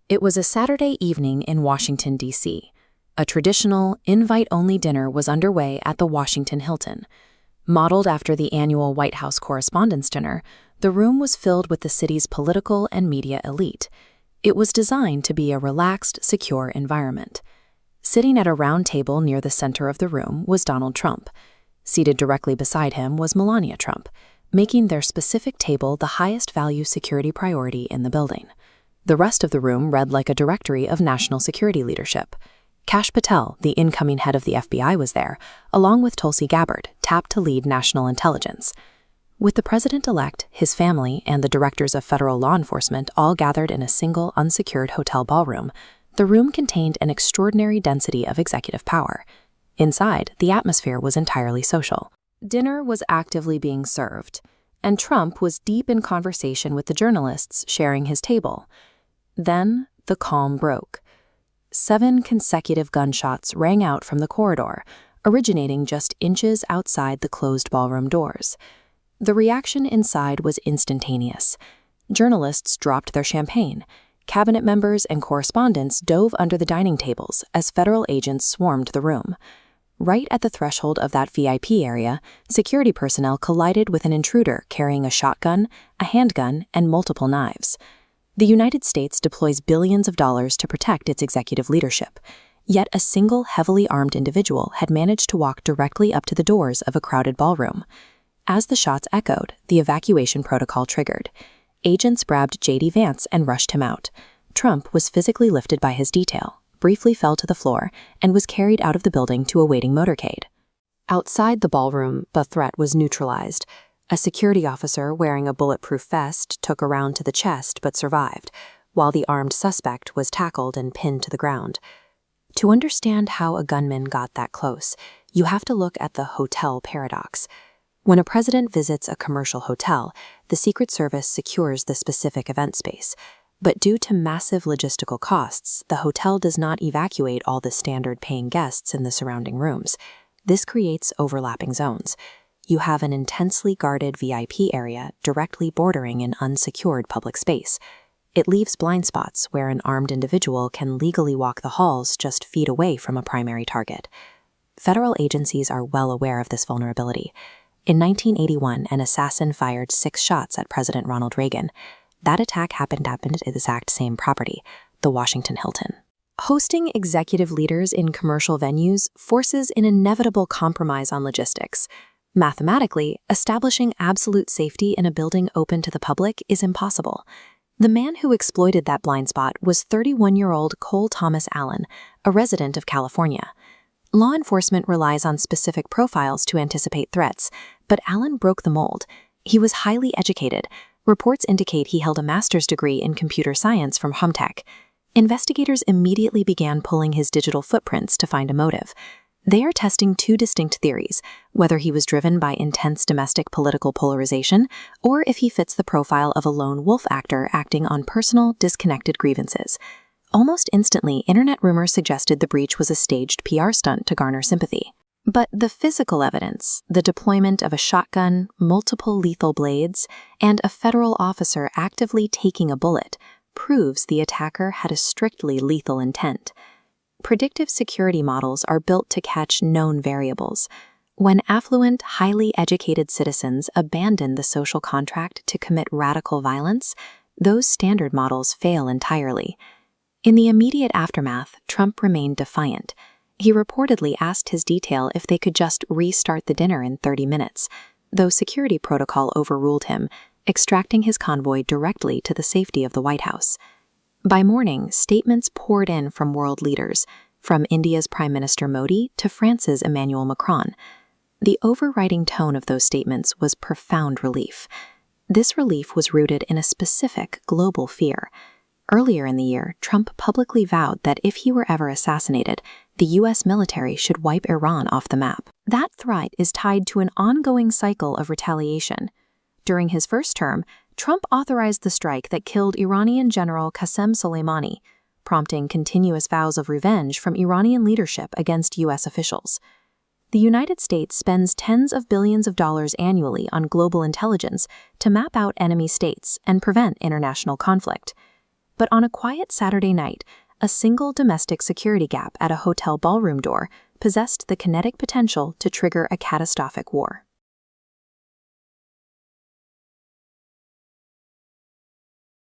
It was a Saturday evening in Washington, D.C. A traditional, invite-only dinner was underway at the Washington Hilton. Modeled after the annual White House Correspondents' Dinner, the room was filled with the city's political and media elite. It was designed to be a relaxed, secure environment. Sitting at a round table near the center of the room was Donald Trump. Seated directly beside him was Melania Trump, making their specific table the highest value security priority in the building. The rest of the room read like a directory of national security leadership. Kash Patel, the incoming head of the FBI, was there, along with Tulsi Gabbard, tapped to lead national intelligence. With the president-elect, his family, and the directors of federal law enforcement all gathered in a single, unsecured hotel ballroom, the room contained an extraordinary density of executive power. Inside, the atmosphere was entirely social. Dinner was actively being served, and Trump was deep in conversation with the journalists sharing his table. Then, the calm broke. 7 consecutive gunshots rang out from the corridor, originating just inches outside the closed ballroom doors. The reaction inside was instantaneous. Journalists dropped their champagne. Cabinet members and correspondents dove under the dining tables as federal agents swarmed the room. Right at the threshold of that VIP area, security personnel collided with an intruder carrying a shotgun, a handgun, and multiple knives. The United States deploys billions of dollars to protect its executive leadership, yet a single heavily armed individual had managed to walk directly up to the doors of a crowded ballroom. As the shots echoed, the evacuation protocol triggered. Agents grabbed J.D. Vance and rushed him out. Trump was physically lifted by his detail, briefly fell to the floor, and was carried out of the building to a waiting motorcade. Outside the ballroom, the threat was neutralized. A security officer wearing a bulletproof vest took a round to the chest but survived, while the armed suspect was tackled and pinned to the ground. To understand how a gunman got that close, you have to look at the hotel paradox. When a president visits a commercial hotel, the Secret Service secures the specific event space. But due to massive logistical costs, the hotel does not evacuate all the standard paying guests in the surrounding rooms. This creates overlapping zones. You have an intensely guarded VIP area directly bordering an unsecured public space. It leaves blind spots where an armed individual can legally walk the halls just feet away from a primary target. Federal agencies are well aware of this vulnerability. In 1981, an assassin fired 6 shots at President Ronald Reagan. That attack happened at the exact same property, the Washington Hilton. Hosting executive leaders in commercial venues forces an inevitable compromise on logistics. Mathematically, establishing absolute safety in a building open to the public is impossible. The man who exploited that blind spot was 31-year-old Cole Thomas Allen, a resident of California. Law enforcement relies on specific profiles to anticipate threats, but Allen broke the mold. He was highly educated. Reports indicate he held a master's degree in computer science from Humtech. Investigators immediately began pulling his digital footprints to find a motive. They are testing 2 distinct theories, whether he was driven by intense domestic political polarization or if he fits the profile of a lone wolf actor acting on personal, disconnected grievances. Almost instantly, internet rumors suggested the breach was a staged PR stunt to garner sympathy. But the physical evidence, the deployment of a shotgun, multiple lethal blades, and a federal officer actively taking a bullet, proves the attacker had a strictly lethal intent. Predictive security models are built to catch known variables. When affluent, highly educated citizens abandon the social contract to commit radical violence, those standard models fail entirely. In the immediate aftermath, Trump remained defiant. He reportedly asked his detail if they could just restart the dinner in 30 minutes, though security protocol overruled him, extracting his convoy directly to the safety of the White House. By morning, statements poured in from world leaders, from India's Prime Minister Modi to France's Emmanuel Macron. The overriding tone of those statements was profound relief. This relief was rooted in a specific global fear. Earlier in the year, Trump publicly vowed that if he were ever assassinated, the U.S. military should wipe Iran off the map. That threat is tied to an ongoing cycle of retaliation. During his first term, Trump authorized the strike that killed Iranian General Qasem Soleimani, prompting continuous vows of revenge from Iranian leadership against U.S. officials. The United States spends tens of billions of dollars annually on global intelligence to map out enemy states and prevent international conflict. But on a quiet Saturday night, a single domestic security gap at a hotel ballroom door possessed the kinetic potential to trigger a catastrophic war.